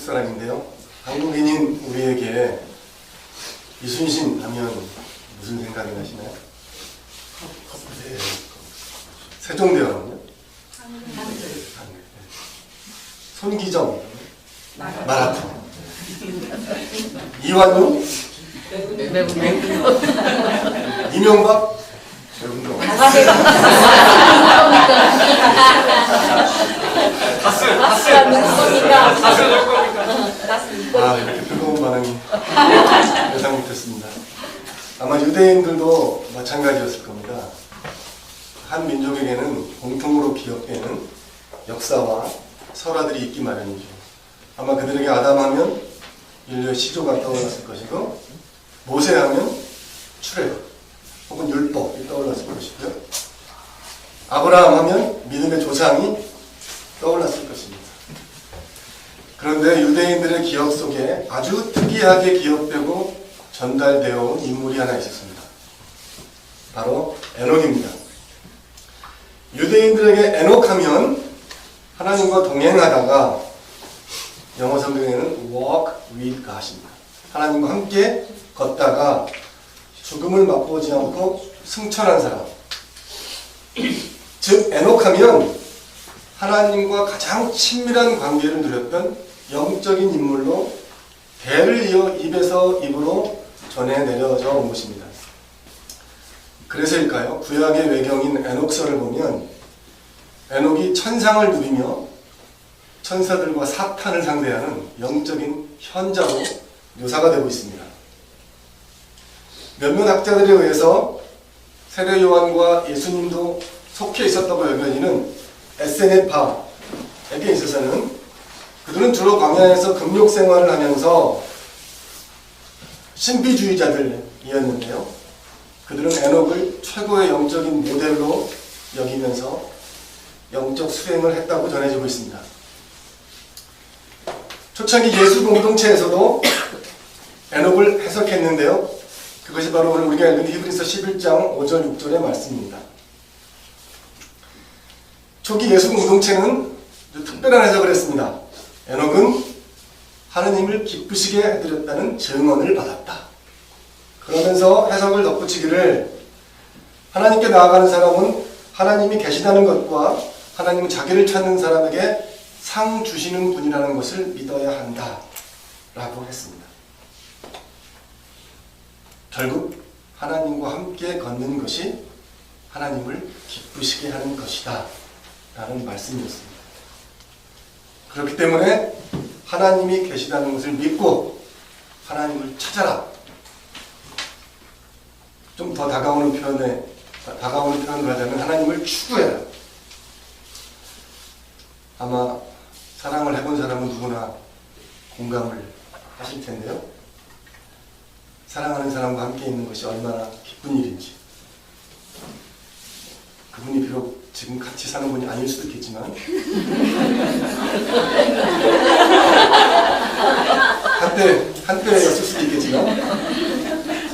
한국 사람인데요. 한국인인 우리에게 이순신 하면 무슨 생각이 나시나요? 네. 세종대왕은요? 손기정, 마라톤. 이완용, 이명박, 운동. 이렇게 뜨거운 반응이 예상 못했습니다. 아마 유대인들도 마찬가지였을 겁니다. 한 민족에게는 공통으로 기억되는 역사와 설화들이 있기 마련이죠. 아마 그들에게 아담하면 인류의 시조가 떠올랐을 것이고, 모세하면 출애굽 혹은 율법이 떠올랐을 것이고요. 아브라함 하면 믿음의 조상이 떠올랐을 것입니다. 그런데 유대인들의 기억 속에 아주 특이하게 기억되고 전달되어 온 인물이 하나 있었습니다. 바로 에녹입니다. 유대인들에게 에녹하면 하나님과 동행하다가 영어 성경에는 walk with God입니다. 하나님과 함께 걷다가 죽음을 맛보지 않고 승천한 사람. 즉 에녹하면 하나님과 가장 친밀한 관계를 누렸던 영적인 인물로 대를 이어 입에서 입으로 전해 내려져 온 것입니다. 그래서일까요? 구약의 외경인 에녹서를 보면 에녹이 천상을 누리며 천사들과 사탄을 상대하는 영적인 현자로 묘사가 되고 있습니다. 몇몇 학자들에 의해서 세례 요한과 예수님도 속해 있었다고 여겨지는 에세네파에게 있어서는 그들은 주로 광야에서 금욕 생활을 하면서 신비주의자들이었는데요. 그들은 에녹을 최고의 영적인 모델로 여기면서 영적 수행을 했다고 전해지고 있습니다. 초창기 예수 공동체에서도 에녹을 해석했는데요. 그것이 바로 오늘 우리가 읽은 히브리서 11장 5절 6절의 말씀입니다. 초기 예수 공동체는 특별한 해석을 했습니다. 에녹은 하느님을 기쁘시게 해드렸다는 증언을 받았다. 그러면서 해석을 덧붙이기를 하나님께 나아가는 사람은 하나님이 계시다는 것과 하나님은 자기를 찾는 사람에게 상 주시는 분이라는 것을 믿어야 한다 라고 했습니다. 결국 하나님과 함께 걷는 것이 하나님을 기쁘시게 하는 것이다 라는 말씀이었습니다. 그렇기 때문에 하나님이 계시다는 것을 믿고 하나님을 찾아라. 좀 더 다가오는 표현을 하자면 하나님을 추구해라. 아마 사랑을 해본 사람은 누구나 공감을 하실 텐데요. 사랑하는 사람과 함께 있는 것이 얼마나 기쁜 일인지. 그분이 비록 지금 같이 사는 분이 아닐 수도 있겠지만 한때였을 수도 있겠지만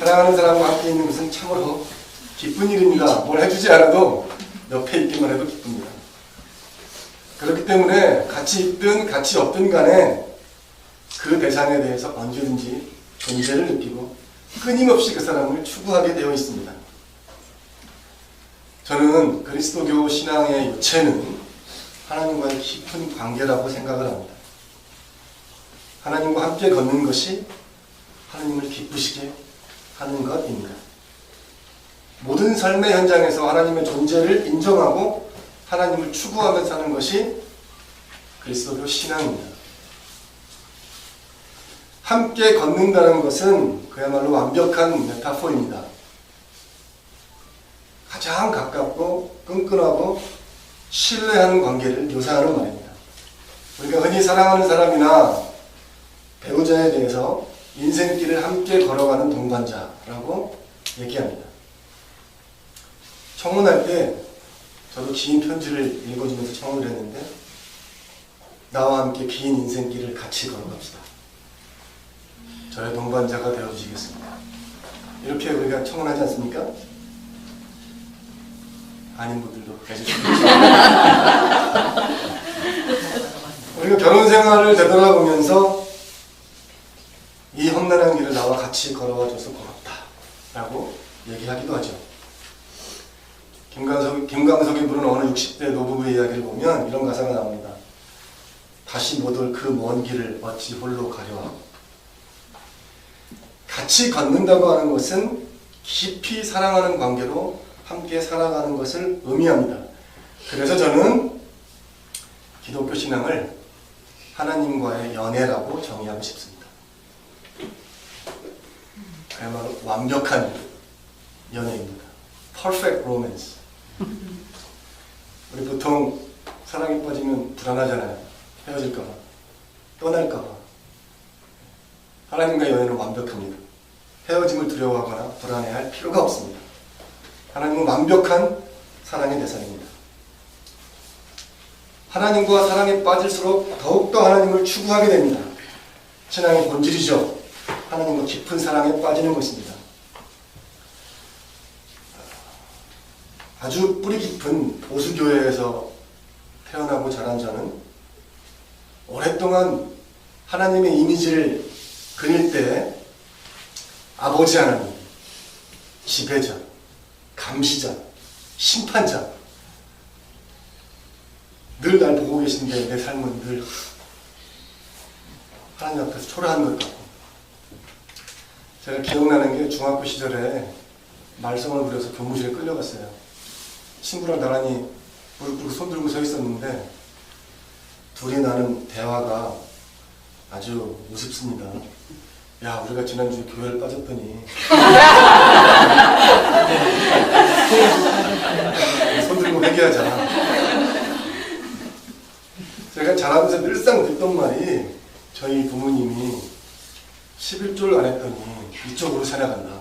사랑하는 사람과 함께 있는 것은 참으로 기쁜 일입니다. 뭘 해주지 않아도 옆에 있기만 해도 기쁩니다. 그렇기 때문에 같이 있든 같이 없든 간에 그 대상에 대해서 언제든지 존재를 느끼고 끊임없이 그 사람을 추구하게 되어 있습니다. 저는 그리스도교 신앙의 요체는 하나님과의 깊은 관계라고 생각을 합니다. 하나님과 함께 걷는 것이 하나님을 기쁘시게 하는 것입니다. 모든 삶의 현장에서 하나님의 존재를 인정하고 하나님을 추구하며 사는 것이 그리스도교 신앙입니다. 함께 걷는다는 것은 그야말로 완벽한 메타포입니다. 가장 가깝고 끈끈하고 신뢰하는 관계를 묘사하는 말입니다. 우리가 흔히 사랑하는 사람이나 배우자에 대해서 인생길을 함께 걸어가는 동반자라고 얘기합니다. 청혼할 때 저도 긴 편지를 읽어주면서 청혼을 했는데 나와 함께 긴 인생길을 같이 걸어갑시다. 저의 동반자가 되어주시겠습니다. 이렇게 우리가 청혼하지 않습니까? 아닌 분들도 계시겠죠. 우리가 결혼 생활을 되돌아보면서 같이 걸어와줘서 고맙다 라고 얘기하기도 하죠. 김광석이 부른 어느 60대 노부부의 이야기를 보면 이런 가사가 나옵니다. 다시 못 올 그 먼 길을 어찌 홀로 가려하고. 같이 걷는다고 하는 것은 깊이 사랑하는 관계로 함께 살아가는 것을 의미합니다. 그래서 저는 기독교 신앙을 하나님과의 연애라고 정의하고 싶습니다. 그야말로 완벽한 연애입니다. Perfect romance. 우리 보통 사랑에 빠지면 불안하잖아요. 헤어질까봐, 떠날까봐. 하나님과 연애는 완벽합니다. 헤어짐을 두려워하거나 불안해할 필요가 없습니다. 하나님은 완벽한 사랑의 대상입니다. 하나님과 사랑에 빠질수록 더욱더 하나님을 추구하게 됩니다. 신앙의 본질이죠. 하나님과 깊은 사랑에 빠지는 것입니다. 아주 뿌리 깊은 보수교회에서 태어나고 자란 저는 오랫동안 하나님의 이미지를 그릴 때 아버지 하나님, 지배자, 감시자, 심판자 늘 날 보고 계신데 내 삶은 늘 하나님 앞에서 초라한 것 같고, 제가 기억나는 게 중학교 시절에 말썽을 부려서 교무실에 끌려갔어요. 친구랑 나란히 무릎 꿇고 손 들고 서 있었는데 둘이 나눈 대화가 아주 우습습니다. 야, 우리가 지난주에 교회를 빠졌더니 손 들고 회개하자. 제가 자라면서 늘상 듣던 말이 저희 부모님이 11조를 안 했더니 이쪽으로 살아간다.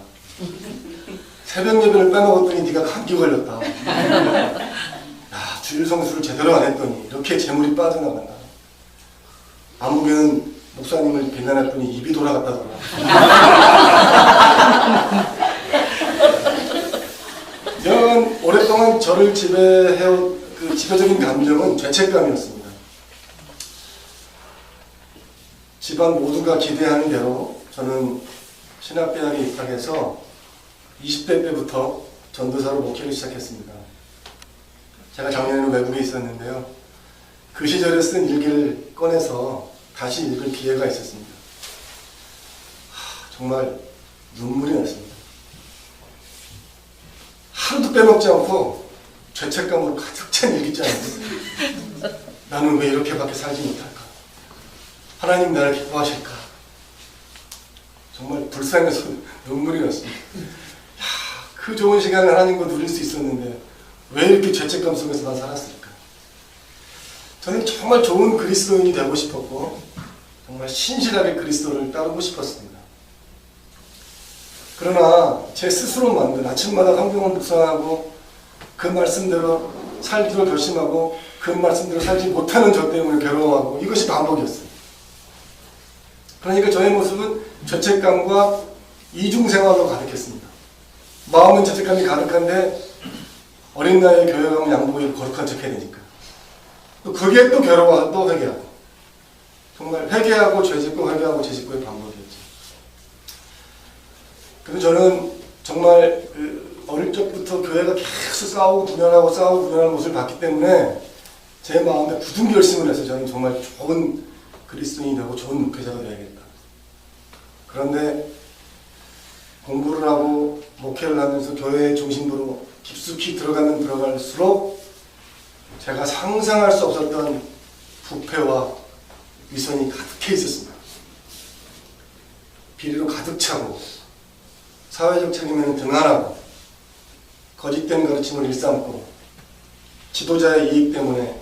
새벽 예배를 빼먹었더니 네가 감기 걸렸다. 야, 주일 성수를 제대로 안 했더니 이렇게 재물이 빠져나간다. 아무개는 목사님을 비난했더니 입이 돌아갔다더라. 이런 오랫동안 저를 지배해온 그 지배적인 감정은 죄책감이었습니다. 집안 모두가 기대하는 대로 저는 신학대학에 입학해서 20대 때부터 전도사로 목회를 시작했습니다. 제가 작년에는 외국에 있었는데요. 그 시절에 쓴 일기를 꺼내서 다시 읽을 기회가 있었습니다. 정말 눈물이 났습니다. 하루도 빼먹지 않고 죄책감으로 가득 찬 일기장이었어요. 나는 왜 이렇게밖에 살지 못할까? 하나님 나를 기뻐하실까? 정말 불쌍해서 눈물이 났습니다. 그 좋은 시간을 하나님과 누릴 수 있었는데 왜 이렇게 죄책감 속에서 난 살았을까? 저는 정말 좋은 그리스도인이 되고 싶었고 정말 신실하게 그리스도를 따르고 싶었습니다. 그러나 제 스스로 만든 아침마다 성경을 묵상하고 그 말씀대로 살기로 결심하고 그 말씀대로 살지 못하는 저 때문에 괴로워하고 이것이 반복이었어요. 그러니까 저의 모습은 죄책감과 이중생활로 가득했습니다. 마음은 죄책감이 가득한데 어린 나이에 교회 가면 양복에 거룩한 척 해야 되니까 또 그게 또 괴로워하고 또 회개하고 정말 회개하고 죄짓고 회개하고 죄짓고의 반복이었죠. 그래서 저는 정말 어릴 적부터 교회가 계속 싸우고 분열하는 모습을 봤기 때문에 제 마음에 굳은 결심을 해서 저는 정말 좋은 그리스도인이 되고 좋은 목회자가 되어야겠다. 그런데 공부를 하고 목회를 하면서 교회의 중심부로 깊숙이 들어가면 들어갈수록 제가 상상할 수 없었던 부패와 위선이 가득해 있었습니다. 비리로 가득 차고 사회적 책임에는 등한하고 거짓된 가르침을 일삼고 지도자의 이익 때문에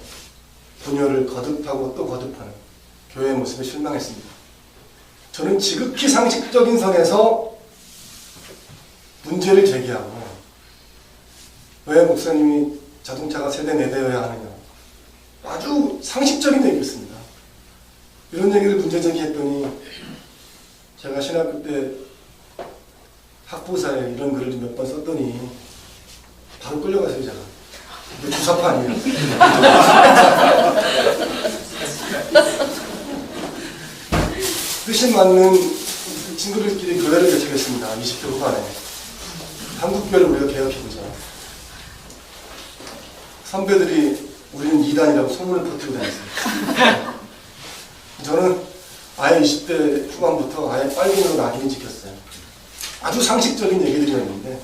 분열을 거듭하고 또 거듭하는 교회의 모습에 실망했습니다. 저는 지극히 상식적인 선에서 문제를 제기하고 왜 목사님이 자동차가 세대 4대여야 하느냐, 아주 상식적인 얘기였습니다. 이런 얘기를 문제 제기했더니 제가 신학교 때 학부사에 이런 글을 몇 번 썼더니 바로 끌려갔어요. 제가 이거 주사파 아니에요. 뜻이 맞는 친구들끼리 교회를 개척했습니다. 20대 후반에. 한국교회를 우리가 개혁해보자. 선배들이 우리는 이단이라고 소문을 퍼뜨리고 다녔어요. 저는 아예 20대 후반부터 아예 빨갱이로 낙인을 찍혔어요. 아주 상식적인 얘기들이었는데,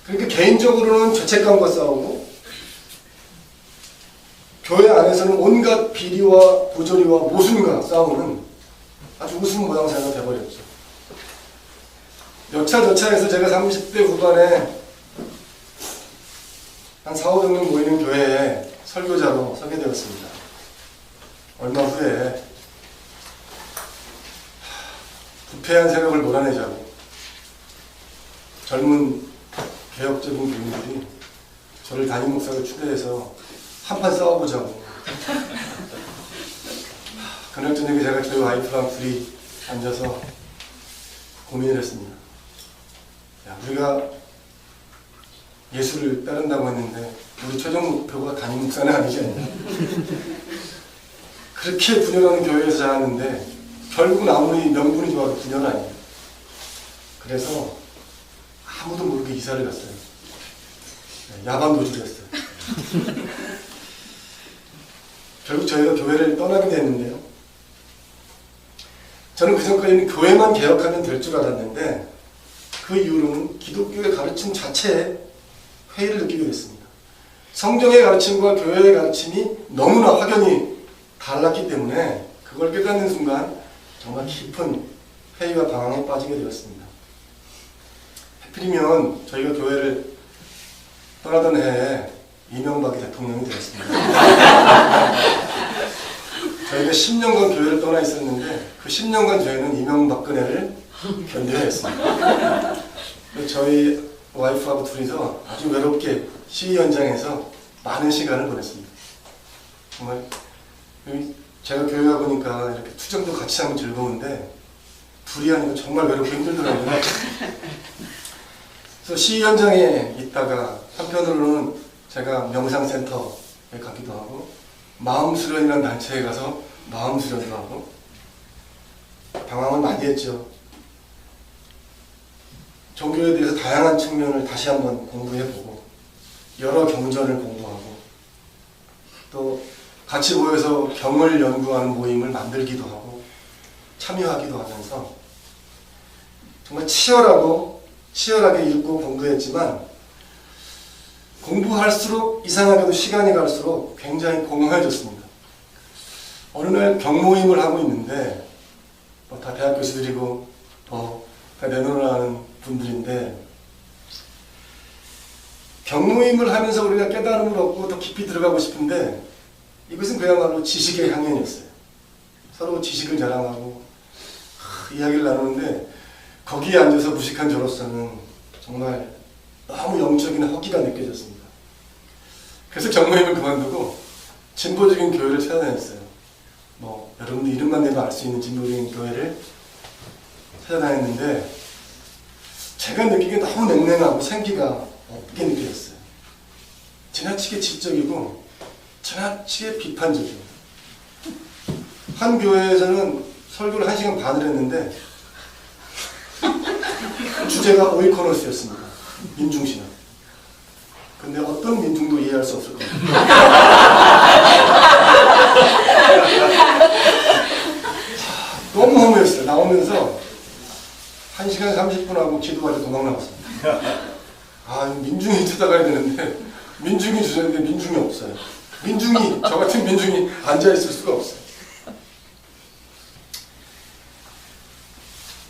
그러니까 개인적으로는 죄책감과 싸우고 교회 안에서는 온갖 비리와 부조리와 모순과 싸우는 아주 웃음 모양새가 돼버렸죠. 여차저차해서 제가 30대 후반에 한 4, 500명 모이는 교회에 설교자로 서게 되었습니다. 얼마 후에 부패한 세력을 몰아내자고 젊은 개혁적인 교인들이 저를 담임 목사로 초대해서 한판 싸워보자고. 그날 저녁에 제가 저희 와이프랑 둘이 앉아서 고민을 했습니다. 야, 우리가 예수를 따른다고 했는데 우리 최종 목표가 담임 목사는 아니지 않냐. 그렇게 분열하는 교회에서 자랐는데 결국은 아무리 명분이 좋아도 분열 아니에요. 그래서 아무도 모르게 이사를 갔어요. 야반 도주를 했어요. 결국 저희가 교회를 떠나게 됐는데요. 저는 그전까지는 교회만 개혁하면 될 줄 알았는데 그 이후로는 기독교의 가르침 자체에 회의를 느끼게 됐습니다. 성경의 가르침과 교회의 가르침이 너무나 확연히 달랐기 때문에 그걸 깨닫는 순간 정말 깊은 회의와 방황에 빠지게 되었습니다. 하필이면 저희가 교회를 떠나던 해에 이명박이 대통령이 되었습니다. 저희가 10년간 교회를 떠나 있었는데 그 10년간 저희는 이명박근혜를 견뎌야 했습니다. 저희 와이프하고 둘이서 아주 외롭게 시위 현장에서 많은 시간을 보냈습니다. 정말 제가 교회 가보니까 이렇게 투정도 같이 하면 즐거운데 둘이 하니까 정말 외롭고 힘들더라고요. 그래서 시위 현장에 있다가 한편으로는 제가 명상센터에 가기도 하고 마음수련이라는 단체에 가서 마음수련도 하고 방황을 많이 했죠. 종교에 대해서 다양한 측면을 다시 한번 공부해보고 여러 경전을 공부하고 또 같이 모여서 경을 연구하는 모임을 만들기도 하고 참여하기도 하면서 정말 치열하게 읽고 공부했지만 공부할수록 이상하게도 시간이 갈수록 굉장히 공허해졌습니다. 어느 날 경모임을 하고 있는데 다 대학 교수들이고 다 내노라 하는 분들인데 경모임을 하면서 우리가 깨달음을 얻고 더 깊이 들어가고 싶은데 이것은 그야말로 지식의 향연이었어요. 서로 지식을 자랑하고 이야기를 나누는데 거기에 앉아서 무식한 저로서는 정말 너무 영적인 허기가 느껴졌습니다. 그래서 경모임을 그만두고 진보적인 교회를 찾아다녔어요. 여러분들 이름만 내도 알 수 있는 진보적인 교회를 찾아다녔는데 제가 느끼기에 너무 냉랭하고 생기가 없게 느껴졌어요. 지나치게 지적이고 지나치게 비판적이에요. 한 교회에서는 설교를 1시간 반을 했는데 주제가 오이코노스였습니다. 민중신앙. 근데 어떤 민중도 이해할 수 없을 겁니다. 너무 허무했어요. 나오면서 1시간 30분 하고 기도하러 도망 나왔습니다. 민중이 찾아가야 되는데 민중이 주제인데 민중이 없어요. 저 같은 민중이 앉아있을 수가 없어요.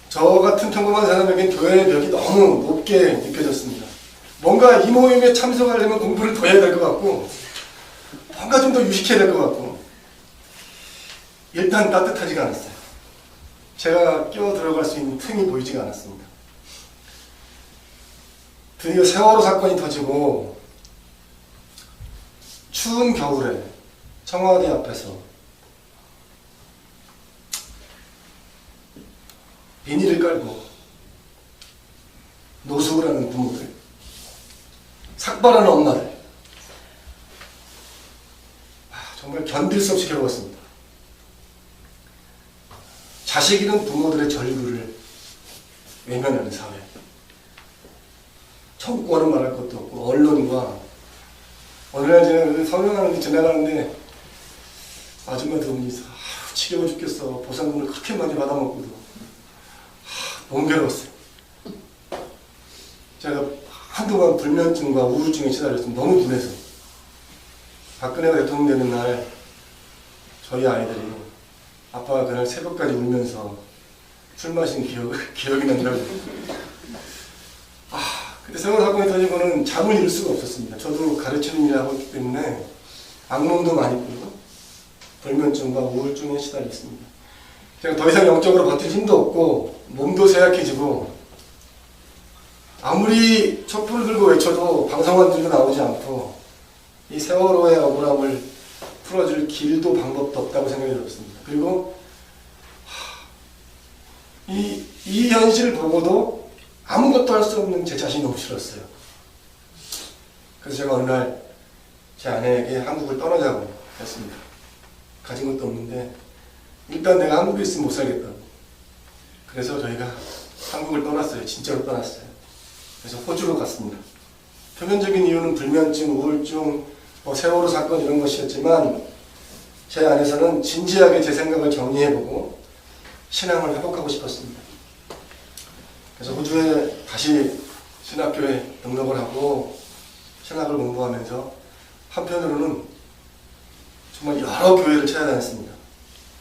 저 같은 평범한 사람에겐 교회의 벽이 너무 높게 느껴졌습니다. 뭔가 이 모임에 참석하려면 공부를 더 해야 될 것 같고 뭔가 좀 더 유식해야 될 것 같고 일단 따뜻하지가 않았어요. 제가 끼어 들어갈 수 있는 틈이 보이지가 않았습니다. 드디어 세월호 사건이 터지고 추운 겨울에 청와대 앞에서 비닐을 깔고 노숙을 하는 부모들, 삭발하는 엄마들, 정말 견딜 수 없이 괴로웠습니다. 자식 잃은 부모들의 절규를 외면하는 사회. 천국과는 말할 것도 없고 언론과 어느 날 제가 성명하는데 지나가는데 아줌마들 오니 지겨워 죽겠어. 보상금을 그렇게 많이 받아먹고도 너무 괴로웠어요. 제가 한동안 불면증과 우울증에 시달렸으면 너무 분해서 박근혜가 대통령 되는 날 저희 아이들이 아빠가 그날 새벽까지 울면서 술 마신 기억이 난다고. 그때 세월 사건이 터지고는 잠을 이룰 수가 없었습니다. 저도 가르치는 일을 하고 있기 때문에 악몽도 많이 꾸고 불면증과 우울증에 시달렸습니다. 제가 더 이상 영적으로 버틸 힘도 없고 몸도 쇠약해지고 아무리 촛불을 들고 외쳐도 방송만 들고 나오지 않고 이 세월호의 억울함을 풀어줄 길도 방법도 없다고 생각이 들었습니다. 그리고 이 현실을 보고도 아무것도 할 수 없는 제 자신이 너무 싫었어요. 그래서 제가 어느 날 제 아내에게 한국을 떠나자고 했습니다. 가진 것도 없는데 일단 내가 한국에 있으면 못 살겠다고. 그래서 저희가 한국을 떠났어요. 진짜로 떠났어요. 그래서 호주로 갔습니다. 표면적인 이유는 불면증, 우울증, 세월호 사건 이런 것이었지만 제 안에서는 진지하게 제 생각을 정리해보고 신앙을 회복하고 싶었습니다. 그래서 호주에 다시 신학교에 등록을 하고 신학을 공부하면서 한편으로는 정말 여러 교회를 찾아다녔습니다.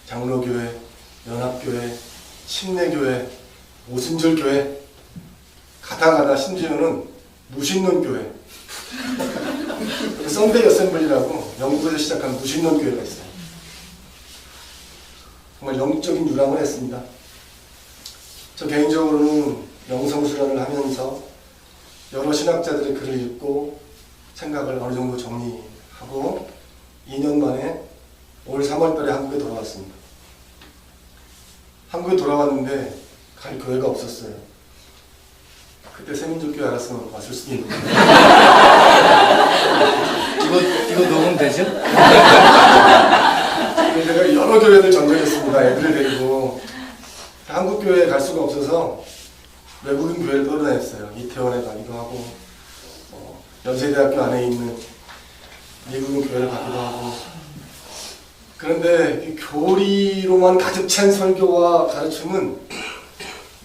장로교회, 연합교회, 침례교회, 오순절교회, 가다 심지어는 무신론교회, 썬데이 어셈블리라고 영국에서 시작한 무신론교회가 있어요. 정말 영적인 유랑을 했습니다. 저 개인적으로는 영성수련을 하면서 여러 신학자들의 글을 읽고 생각을 어느 정도 정리하고 2년 만에 올 3월달에 한국에 돌아왔습니다. 한국에 돌아왔는데 갈 교회가 없었어요. 그때 세민족교회 알았으면 왔을 수도 있는데 이거 녹음되죠? 제가 여러 교회들 전전했습니다. 애들을 데리고 한국 교회에 갈 수가 없어서 외국인 교회를 떠나다녔어요. 이태원에 가기도 하고 연세대학교 안에 있는 미국인 교회를 가기도 하고. 그런데 이 교리로만 가득 찬 설교와 가르침은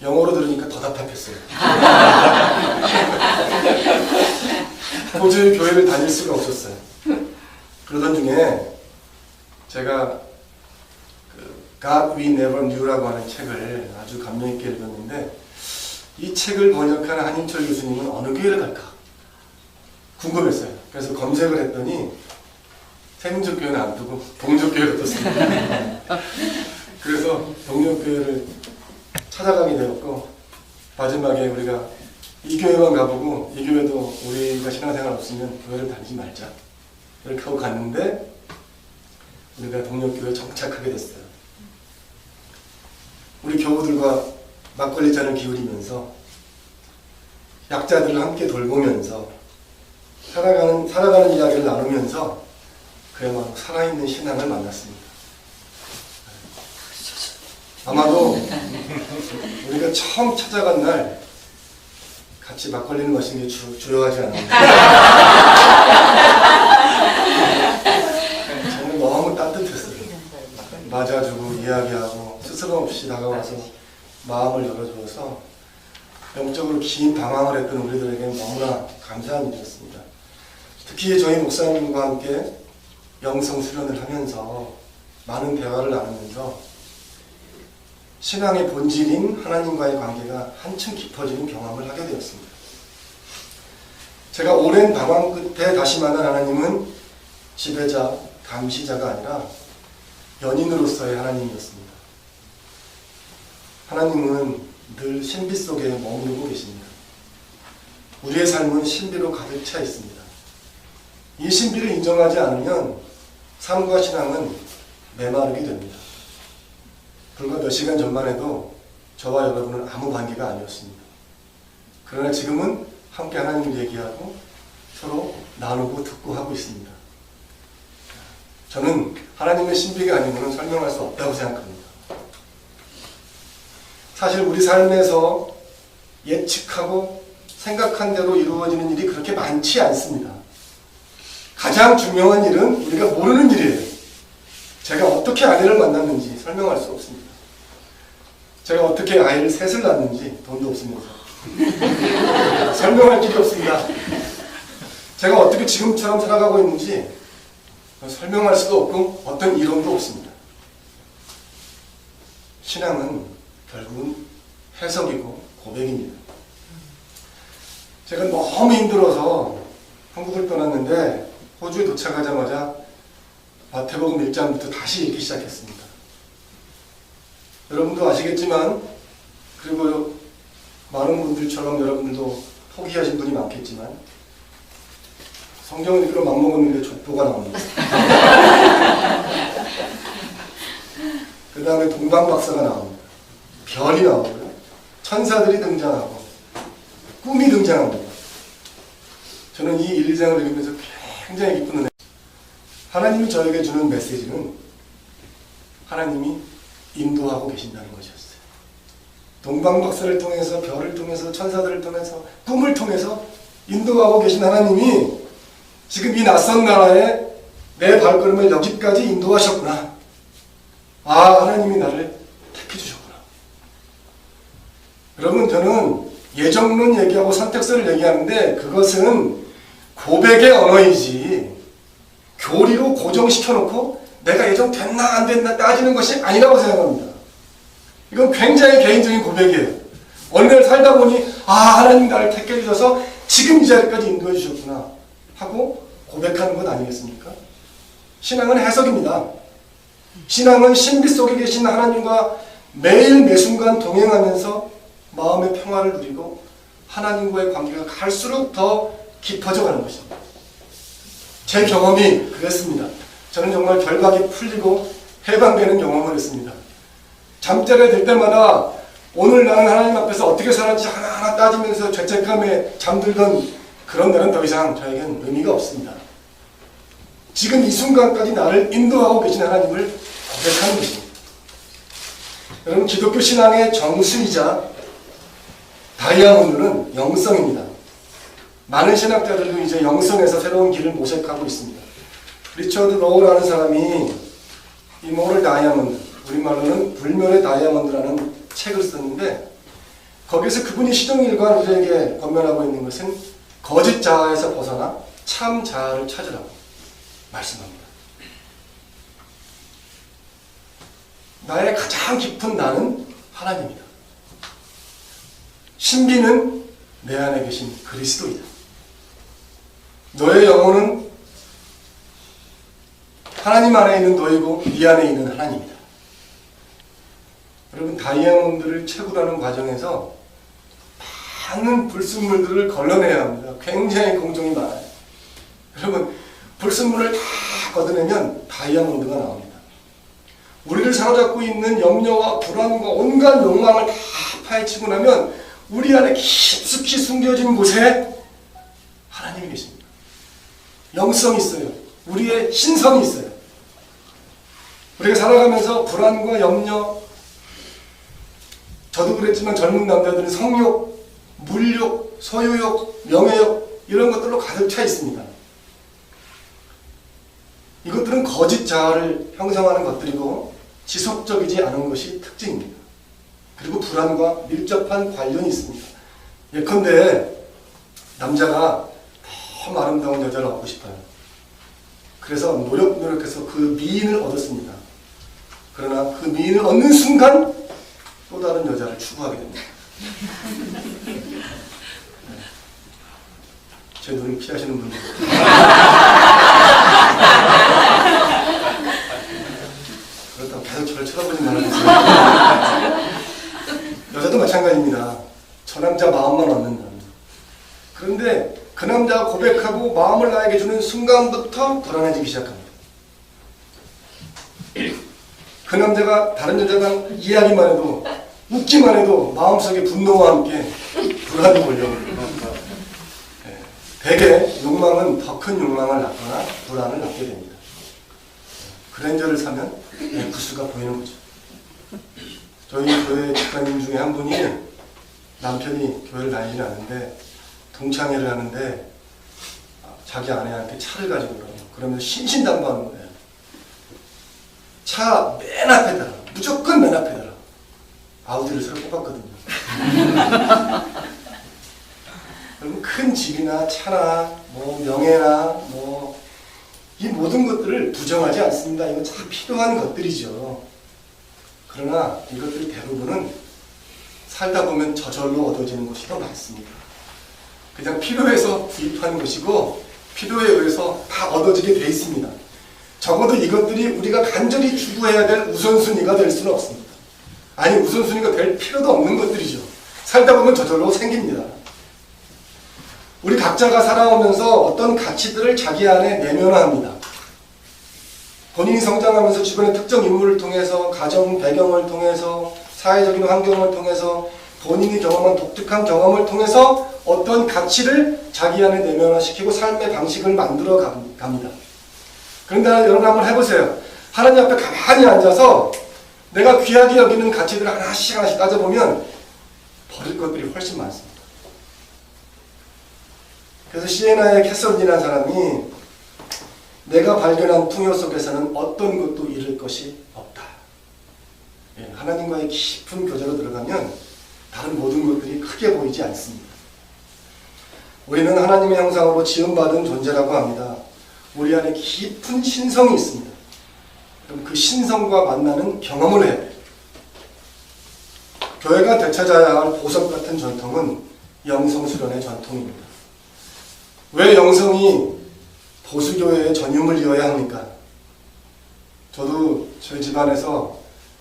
영어로 들으니까 더 답답했어요. 도저히 교회를 다닐 수가 없었어요. 그러던 중에 제가 God We Never Knew라고 하는 책을 아주 감명 있게 읽었는데 이 책을 번역한 한인철 교수님은 어느 교회를 갈까 궁금했어요. 그래서 검색을 했더니 세민족교회는 안 두고 동족교회를 떴습니다. 그래서 동족교회를 찾아가게 되었고 마지막에 우리가 이 교회만 가보고 이 교회도 우리가 신앙생활 없으면 교회를 다니지 말자 이렇게 하고 갔는데 우리가 동족교회에 정착하게 됐어요. 우리 교우들과 막걸리 잔을 기울이면서 약자들을 함께 돌보면서 살아가는 이야기를 나누면서 그야말로 살아있는 신앙을 만났습니다. 아마도 우리가 처음 찾아간 날 같이 막걸리를 마신 게 주요하지 않았나. 저는 너무 따뜻했어요. 맞아주고 이야기하고 스스럼 없이 다가와서 마음을 열어주어서 영적으로 긴 방황을 했던 우리들에게 너무나 감사한 일이었습니다. 특히 저희 목사님과 함께 영성 수련을 하면서 많은 대화를 나누면서 신앙의 본질인 하나님과의 관계가 한층 깊어지는 경험을 하게 되었습니다. 제가 오랜 방황 끝에 다시 만난 하나님은 지배자, 감시자가 아니라 연인으로서의 하나님이었습니다. 하나님은 늘 신비 속에 머무르고 계십니다. 우리의 삶은 신비로 가득 차 있습니다. 이 신비를 인정하지 않으면 삶과 신앙은 메마르게 됩니다. 불과 몇 시간 전만 해도 저와 여러분은 아무 관계가 아니었습니다. 그러나 지금은 함께 하나님을 얘기하고 서로 나누고 듣고 하고 있습니다. 저는 하나님의 신비가 아니고는 설명할 수 없다고 생각합니다. 사실 우리 삶에서 예측하고 생각한 대로 이루어지는 일이 그렇게 많지 않습니다. 가장 중요한 일은 우리가 모르는 일이에요. 제가 어떻게 아내를 만났는지 설명할 수 없습니다. 제가 어떻게 아이를 셋을 낳았는지 돈도 없으면서 설명할 길이 없습니다. 제가 어떻게 지금처럼 살아가고 있는지 설명할 수도 없고 어떤 이론도 없습니다. 신앙은 결국은 해석이고 고백입니다. 제가 너무 힘들어서 한국을 떠났는데 호주에 도착하자마자 마태복음 1장부터 다시 읽기 시작했습니다. 여러분도 아시겠지만, 그리고 많은 분들처럼 여러분들도 포기하신 분이 많겠지만, 성경을 읽으러 맘먹었는데 족보가 나옵니다. 그 다음에 동방박사가 나옵니다. 별이 나오고요. 천사들이 등장하고 꿈이 등장합니다. 저는 이 1, 2장을 읽으면서 굉장히 기쁜 은혜. 하나님이 저에게 주는 메시지는 하나님이 인도하고 계신다는 것이었어요. 동방박사를 통해서, 별을 통해서, 천사들을 통해서, 꿈을 통해서 인도하고 계신 하나님이 지금 이 낯선 나라에 내 발걸음을 여기까지 인도하셨구나. 아, 하나님이 나를 택해 주셨구나. 여러분, 저는 예정론 얘기하고 선택설을 얘기하는데 그것은 고백의 언어이지 교리로 고정시켜놓고 내가 예정 됐나 안 됐나 따지는 것이 아니라고 생각합니다. 이건 굉장히 개인적인 고백이에요. 어느 날 살다 보니 아, 하나님 나를 택해 주셔서 지금 이 자리까지 인도해 주셨구나 하고 고백하는 것 아니겠습니까? 신앙은 해석입니다. 신앙은 신비 속에 계신 하나님과 매일 매순간 동행하면서 마음의 평화를 누리고 하나님과의 관계가 갈수록 더 깊어져 가는 것입니다. 제 경험이 그랬습니다. 저는 정말 결박이 풀리고 해방되는 경험을 했습니다. 잠자리에 들 때마다 오늘 나는 하나님 앞에서 어떻게 살았지 하나하나 따지면서 죄책감에 잠들던 그런 날은 더 이상 저에겐 의미가 없습니다. 지금 이 순간까지 나를 인도하고 계신 하나님을 고백하는 것입니다. 여러분, 기독교 신앙의 정수이자 다이아몬드는 영성입니다. 많은 신학자들도 이제 영성에서 새로운 길을 모색하고 있습니다. 리처드 로우라는 사람이 이모럴 다이아몬드, 우리말로는 불멸의 다이아몬드라는 책을 썼는데 거기서 그분이 시종일관 우리에게 권면하고 있는 것은 거짓 자아에서 벗어나 참 자아를 찾으라고 말씀합니다. 나의 가장 깊은 나는 하나님이다. 신비는 내 안에 계신 그리스도이다. 너의 영혼은 하나님 안에 있는 너이고 네 안에 있는 하나님이다. 여러분, 다이아몬드를 채굴하는 과정에서 많은 불순물들을 걸러내야 합니다. 굉장히 공정이 많아요. 여러분, 불순물을 다 걷어내면 다이아몬드가 나옵니다. 우리를 사로잡고 있는 염려와 불안과 온갖 욕망을 다 파헤치고 나면 우리 안에 깊숙이 숨겨진 곳에 하나님이 계십니다. 영성이 있어요. 우리의 신성이 있어요. 우리가 살아가면서 불안과 염려, 저도 그랬지만 젊은 남자들은 성욕, 물욕, 소유욕, 명예욕 이런 것들로 가득 차 있습니다. 이것들은 거짓 자아를 형성하는 것들이고 지속적이지 않은 것이 특징입니다. 그리고 불안과 밀접한 관련이 있습니다. 예컨대 남자가 너무 아름다운 여자를 얻고 싶어요. 그래서 노력해서 그 미인을 얻었습니다. 그러나 그 미인을 얻는 순간 또 다른 여자를 추구하게 됩니다. 제 눈을 피하시는 분들. 그렇다고 계속 저를 쳐다보지 말아주세요. 여자도 마찬가지입니다. 저 남자 마음만 얻는다. 그런데 그 남자가 고백하고 마음을 나에게 주는 순간부터 불안해지기 시작합니다. 그 남자가 다른 여자랑 이야기만 해도 웃기만 해도 마음속에 분노와 함께 불안이 몰려옵니다. 대개 욕망은 더 큰 욕망을 낳거나 불안을 낳게 됩니다. 그랜저를 사면 구수가 보이는 거죠. 저희 교회 집사님 중에 한 분이 남편이 교회를 다니지 않는데 동창회를 하는데 자기 아내한테 차를 가지고 오라고. 그러면 신신당부하는 거예요. 차 맨 앞에다가, 무조건 맨 앞에다가 아우디를 새로 뽑았거든요. 그럼 큰 집이나 차나 뭐 명예나 뭐 이 모든 것들을 부정하지 않습니다. 이거 참 필요한 것들이죠. 그러나 이것들이 대부분은 살다 보면 저절로 얻어지는 것이 더 많습니다. 그냥 필요해서 구입하는 것이고 필요에 의해서 다 얻어지게 돼 있습니다. 적어도 이것들이 우리가 간절히 추구해야 될 우선순위가 될 수는 없습니다. 아니, 우선순위가 될 필요도 없는 것들이죠. 살다 보면 저절로 생깁니다. 우리 각자가 살아오면서 어떤 가치들을 자기 안에 내면화합니다. 본인이 성장하면서 주변의 특정 인물을 통해서, 가정 배경을 통해서, 사회적인 환경을 통해서, 본인이 경험한 독특한 경험을 통해서 어떤 가치를 자기 안에 내면화시키고 삶의 방식을 만들어 갑니다. 그런데 여러분 한번 해보세요. 하나님 앞에 가만히 앉아서 내가 귀하게 여기는 가치들을 하나씩 하나씩 따져보면 버릴 것들이 훨씬 많습니다. 그래서 시에나의 캐서린이라는 사람이 내가 발견한 풍요 속에서는 어떤 것도 잃을 것이 없다. 하나님과의 깊은 교제로 들어가면 다른 모든 것들이 크게 보이지 않습니다. 우리는 하나님의 형상으로 지음받은 존재라고 합니다. 우리 안에 깊은 신성이 있습니다. 그럼 그 신성과 만나는 경험을 해야 돼요. 교회가 되찾아야 할 보석 같은 전통은 영성 수련의 전통입니다. 왜 영성이 보수교회의 전유물 이어야 합니까? 저도 저희 집안에서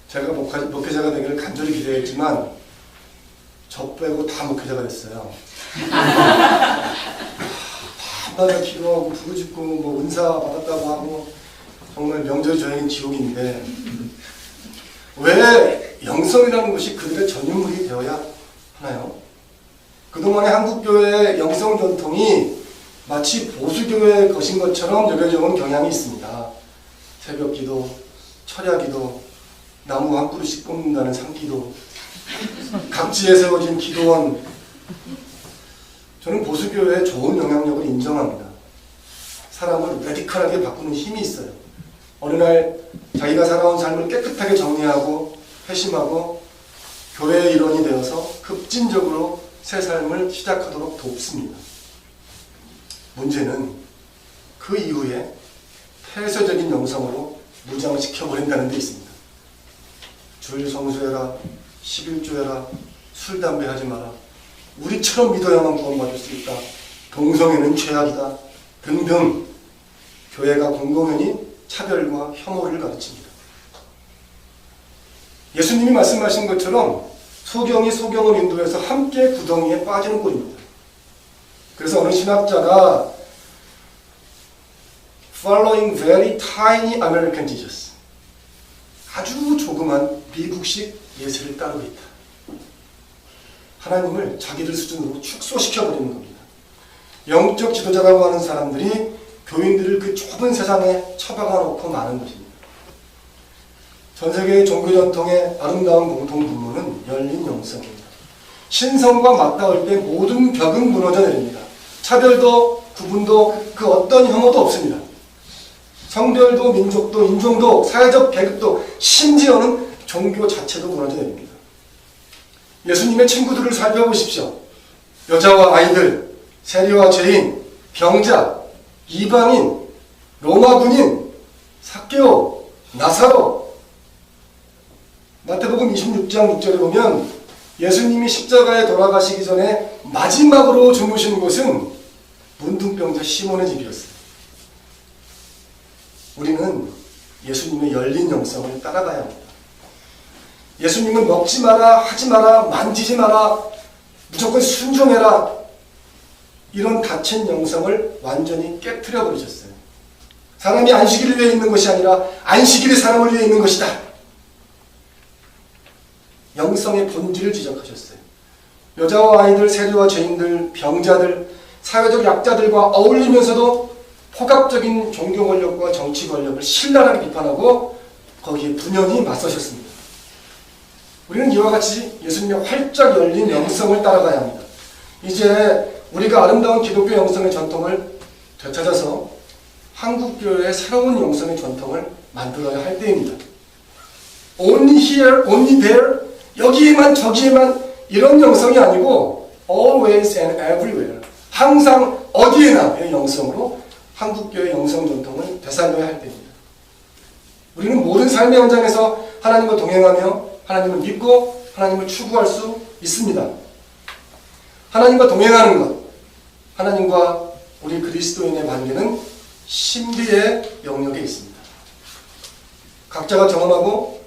제가 목회자가 되기를 간절히 기대했지만 저 빼고 다 목회자가 됐어요. 밤마다 기도하고 부르짖고 뭐 은사 받았다고 하고 정말 명절이 저에겐 지옥인데 왜 영성이라는 것이 그들의 전유물이 되어야 하나요? 그동안의 한국교회의 영성 전통이 마치 보수교회의 것인 것처럼 여겨져온 경향이 있습니다. 새벽기도, 철야기도, 나무 한 그루씩 뽑는다는 산기도, 각지에 세워진 기도원. 저는 보수교회의 좋은 영향력을 인정합니다. 사람을 레디컬하게 바꾸는 힘이 있어요. 어느 날 자기가 살아온 삶을 깨끗하게 정리하고 회심하고 교회의 일원이 되어서 급진적으로 새 삶을 시작하도록 돕습니다. 문제는 그 이후에 폐쇄적인 영성으로 무장시켜버린다는 데 있습니다. 주일 성수해라, 11조해라, 술, 담배 하지 마라, 우리처럼 믿어야만 구원받을 수 있다, 동성애는 죄악이다 등등 교회가 공공연히 차별과 혐오를 가르칩니다. 예수님이 말씀하신 것처럼 소경이 소경을 인도해서 함께 구덩이에 빠지는 꼴입니다. 그래서 어느 신학자가 Following very tiny American Jesus, 아주 조그만 미국식 예수를 따르고 있다. 하나님을 자기들 수준으로 축소시켜버리는 겁니다. 영적 지도자라고 하는 사람들이 교인들을 그 좁은 세상에 처박아 놓고 마는 것입니다. 전 세계의 종교 전통의 아름다운 공통 분모는 열린 영성입니다. 신성과 맞닿을 때 모든 벽은 무너져 내립니다. 차별도 구분도 그 어떤 혐오도 없습니다. 성별도 민족도 인종도 사회적 계급도 심지어는 종교 자체도 무너져 내립니다. 예수님의 친구들을 살펴보십시오. 여자와 아이들, 세리와 죄인, 병자, 이방인, 로마 군인, 삭개오, 나사로. 마태복음 26장 6절에 보면 예수님이 십자가에 돌아가시기 전에 마지막으로 주무신 곳은 문둥병자 시몬의 집이었어요. 우리는 예수님의 열린 영성을 따라가야 합니다. 예수님은 먹지 마라, 하지 마라, 만지지 마라, 무조건 순종해라, 이런 닫힌 영성을 완전히 깨트려 버리셨어요. 사람이 안식일을 위해 있는 것이 아니라 안식일이 사람을 위해 있는 것이다. 영성의 본질을 지적하셨어요. 여자와 아이들, 세리와 죄인들, 병자들, 사회적 약자들과 어울리면서도 포갑적인 종교 권력과 정치 권력을 신랄하게 비판하고 거기에 분연히 맞서셨습니다. 우리는 이와 같이 예수님의 활짝 열린 영성을 따라가야 합니다. 이제 우리가 아름다운 기독교 영성의 전통을 되찾아서 한국교회의 새로운 영성의 전통을 만들어야 할 때입니다. Only here, only there, 여기에만 저기에만 이런 영성이 아니고 always and everywhere, 항상 어디에나의 영성으로 한국교회의 영성 전통을 되살려야 할 때입니다. 우리는 모든 삶의 현장에서 하나님과 동행하며 하나님을 믿고 하나님을 추구할 수 있습니다. 하나님과 동행하는 것, 하나님과 우리 그리스도인의 관계는 신비의 영역에 있습니다. 각자가 경험하고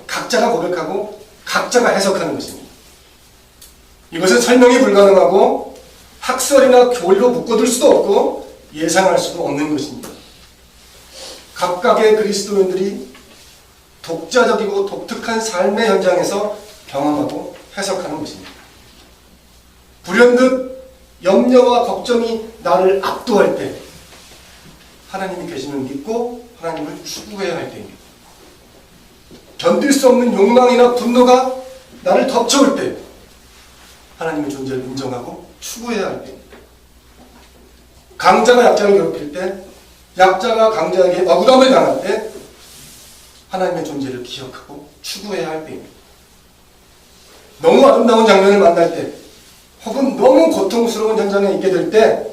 각자가 고백하고 각자가 해석하는 것입니다. 이것은 설명이 불가능하고 학설이나 교리로 묶어둘 수도 없고 예상할 수도 없는 것입니다. 각각의 그리스도인들이 독자적이고 독특한 삶의 현장에서 경험하고 해석하는 것입니다. 불현듯 염려와 걱정이 나를 압도할 때 하나님이 계심을 믿고 하나님을 추구해야 할 때입니다. 견딜 수 없는 욕망이나 분노가 나를 덮쳐올 때 하나님의 존재를 인정하고 추구해야 할 때입니다. 강자가 약자를 괴롭힐 때, 약자가 강자에게 억울함을 당할 때 하나님의 존재를 기억하고 추구해야 할 때입니다. 너무 아름다운 장면을 만날 때 혹은 너무 고통스러운 현장에 있게 될 때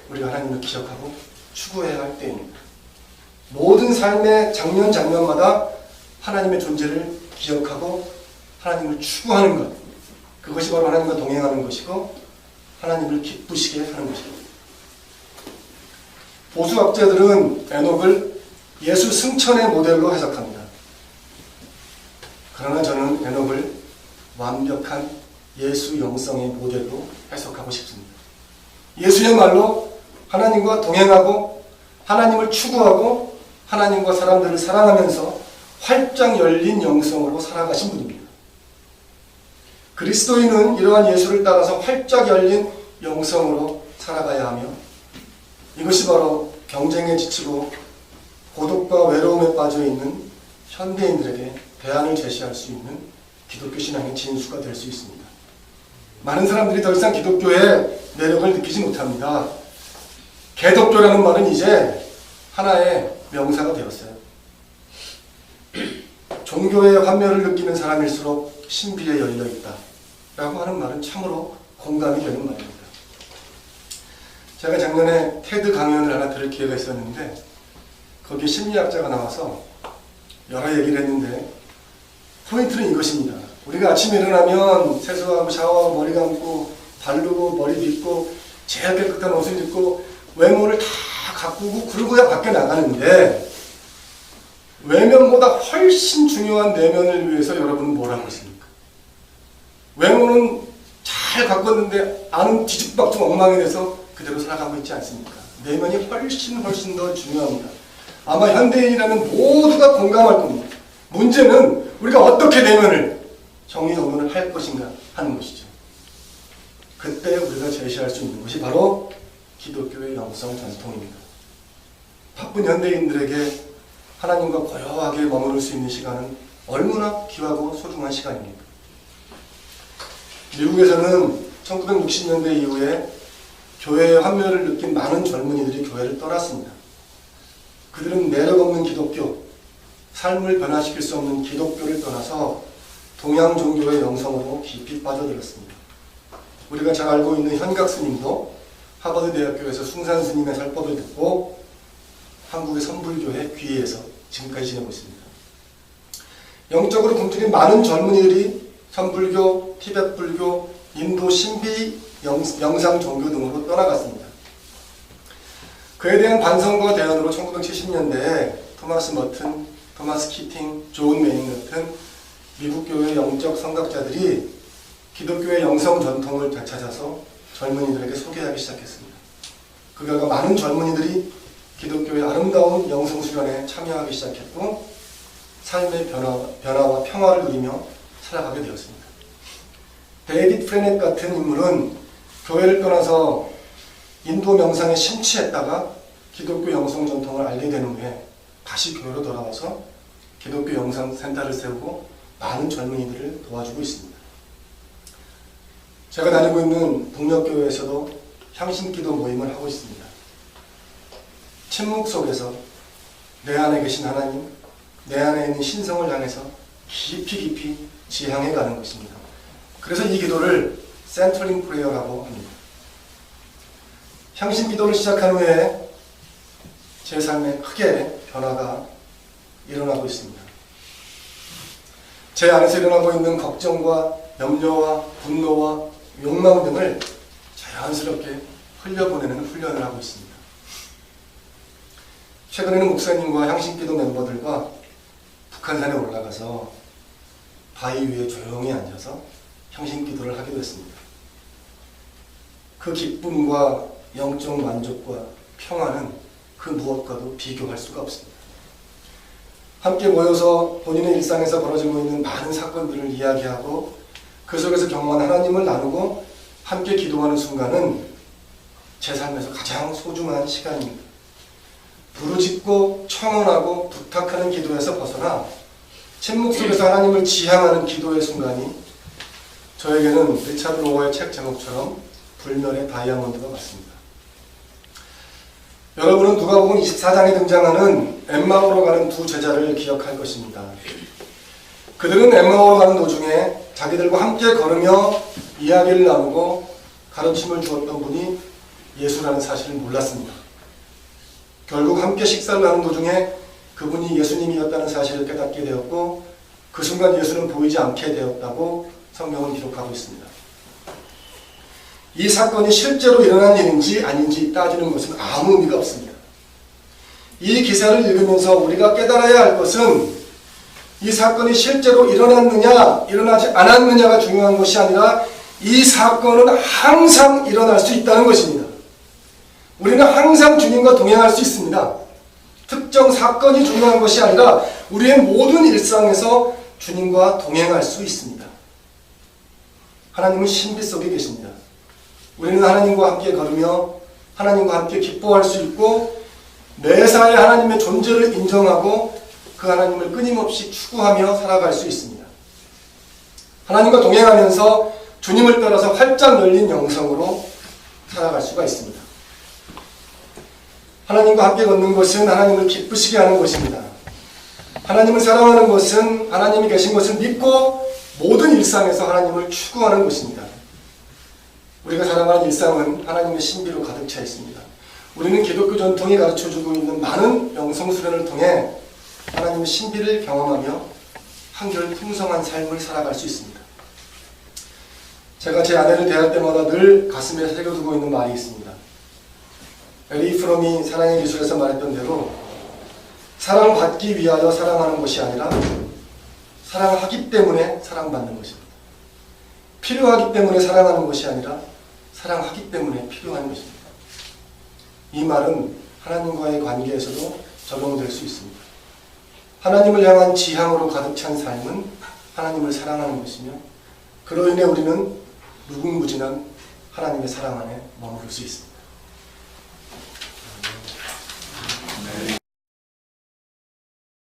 우리가 하나님을 기억하고 추구해야 할 때입니다. 모든 삶의 장면마다 하나님의 존재를 기억하고 하나님을 추구하는 것, 그것이 바로 하나님과 동행하는 것이고 하나님을 기쁘시게 하는 것입니다. 보수학자들은 에녹을 예수 승천의 모델로 해석합니다. 그러나 저는 에녹을 완벽한 예수 영성의 모델로 해석하고 싶습니다. 예수의 말로 하나님과 동행하고 하나님을 추구하고 하나님과 사람들을 사랑하면서 활짝 열린 영성으로 살아가신 분입니다. 그리스도인은 이러한 예수를 따라서 활짝 열린 영성으로 살아가야 하며 이것이 바로 경쟁에 지치고 고독과 외로움에 빠져 있는 현대인들에게 대안을 제시할 수 있는 기독교 신앙의 진수가 될 수 있습니다. 많은 사람들이 더 이상 기독교의 매력을 느끼지 못합니다. 개독교라는 말은 이제 하나의 명사가 되었어요. 종교의 환멸을 느끼는 사람일수록 신비에 열려 있다 라고 하는 말은 참으로 공감이 되는 말입니다. 제가 작년에 테드 강연을 하나 들을 기회가 있었는데 거기에 심리학자가 나와서 여러 얘기를 했는데 포인트는 이것입니다. 우리가 아침에 일어나면 세수하고 샤워하고 머리 감고 바르고 머리 빗고 제일 깨끗한 옷을 입고 외모를 다 가꾸고 그러고야 밖에 나가는데 외면보다 훨씬 중요한 내면을 위해서 여러분은 뭘 하고 있습니까? 외모는 잘 가꿨는데 안은 뒤죽박죽 엉망이 돼서 그대로 살아가고 있지 않습니까? 내면이 훨씬 더 중요합니다. 아마 현대인이라면 모두가 공감할 겁니다. 문제는 우리가 어떻게 내면을 정리정돈을 할 것인가 하는 것이죠. 그때 우리가 제시할 수 있는 것이 바로 기독교의 영성 전통입니다. 바쁜 현대인들에게 하나님과 고요하게 머무를 수 있는 시간은 얼마나 귀하고 소중한 시간입니까? 미국에서는 1960년대 이후에 교회의 환멸을 느낀 많은 젊은이들이 교회를 떠났습니다. 그들은 매력 없는 기독교, 삶을 변화시킬 수 없는 기독교를 떠나서 동양 종교의 영성으로 깊이 빠져들었습니다. 우리가 잘 알고 있는 현각 스님도 하버드 대학교에서 숭산 스님의 설법을 듣고 한국의 선불교에 귀의해서 지금까지 지내고 있습니다. 영적으로 굶주린 많은 젊은이들이 선불교, 티벳불교, 인도 신비, 영상 종교 등으로 떠나갔습니다. 그에 대한 반성과 대안으로 1970년대에 토마스 머튼, 토마스 키팅, 존 메인 같은 미국 교회의 영적 선각자들이 기독교의 영성 전통을 되찾아서 젊은이들에게 소개하기 시작했습니다. 그 결과 많은 젊은이들이 기독교의 아름다운 영성 수련에 참여하기 시작했고 삶의 변화와 평화를 누리며 살아가게 되었습니다. 데이빗 프레넷 같은 인물은 교회를 떠나서 인도 명상에 심취했다가 기독교 영성 전통을 알게 된 후에 다시 교회로 돌아와서 기독교 영상 센터를 세우고 많은 젊은이들을 도와주고 있습니다. 제가 다니고 있는 북녘교회에서도 향신기도 모임을 하고 있습니다. 침묵 속에서 내 안에 계신 하나님, 내 안에 있는 신성을 향해서 깊이 지향해 가는 것입니다. 그래서 이 기도를 센트링 프레이어라고 합니다. 향신기도를 시작한 후에 제 삶에 크게 변화가 일어나고 있습니다. 제 안에서 일어나고 있는 걱정과 염려와 분노와 욕망 등을 자연스럽게 흘려보내는 훈련을 하고 있습니다. 최근에는 목사님과 향신기도 멤버들과 북한산에 올라가서 바위 위에 조용히 앉아서 향신기도를 하기도 했습니다. 그 기쁨과 영적 만족과 평안은 그 무엇과도 비교할 수가 없습니다. 함께 모여서 본인의 일상에서 벌어지고 있는 많은 사건들을 이야기하고 그 속에서 경험한 하나님을 나누고 함께 기도하는 순간은 제 삶에서 가장 소중한 시간입니다. 부르짖고 청원하고 부탁하는 기도에서 벗어나 침묵 속에서 하나님을 지향하는 기도의 순간이 저에게는 리차드 로워의 책 제목처럼 불멸의 다이아몬드가 같습니다. 여러분은 누가복음 24장에 등장하는 엠마오로 가는 두 제자를 기억할 것입니다. 그들은 엠마오로 가는 도중에 자기들과 함께 걸으며 이야기를 나누고 가르침을 주었던 분이 예수라는 사실을 몰랐습니다. 결국 함께 식사를 하는 도중에 그분이 예수님이었다는 사실을 깨닫게 되었고 그 순간 예수는 보이지 않게 되었다고 성경은 기록하고 있습니다. 이 사건이 실제로 일어난 일인지 아닌지 따지는 것은 아무 의미가 없습니다. 이 기사를 읽으면서 우리가 깨달아야 할 것은 이 사건이 실제로 일어났느냐 일어나지 않았느냐가 중요한 것이 아니라 이 사건은 항상 일어날 수 있다는 것입니다. 우리는 항상 주님과 동행할 수 있습니다. 특정 사건이 중요한 것이 아니라 우리의 모든 일상에서 주님과 동행할 수 있습니다. 하나님은 신비 속에 계십니다. 우리는 하나님과 함께 걸으며 하나님과 함께 기뻐할 수 있고 매사에 하나님의 존재를 인정하고 그 하나님을 끊임없이 추구하며 살아갈 수 있습니다. 하나님과 동행하면서 주님을 따라서 활짝 열린 영성으로 살아갈 수가 있습니다. 하나님과 함께 걷는 것은 하나님을 기쁘시게 하는 것입니다. 하나님을 사랑하는 것은 하나님이 계신 것을 믿고 모든 일상에서 하나님을 추구하는 것입니다. 우리가 살아가는 일상은 하나님의 신비로 가득 차 있습니다. 우리는 기독교 전통이 가르쳐주고 있는 많은 영성수련을 통해 하나님의 신비를 경험하며 한결 풍성한 삶을 살아갈 수 있습니다. 제가 제 아내를 대할 때마다 늘 가슴에 새겨두고 있는 말이 있습니다. 에리 프롬이 사랑의 기술에서 말했던 대로 사랑받기 위하여 사랑하는 것이 아니라 사랑하기 때문에 사랑받는 것입니다. 필요하기 때문에 사랑하는 것이 아니라 사랑하기 때문에 필요한 것입니다. 이 말은 하나님과의 관계에서도 적용될 수 있습니다. 하나님을 향한 지향으로 가득 찬 삶은 하나님을 사랑하는 것이며 그로 인해 우리는 무궁무진한 하나님의 사랑 안에 머무를 수 있습니다.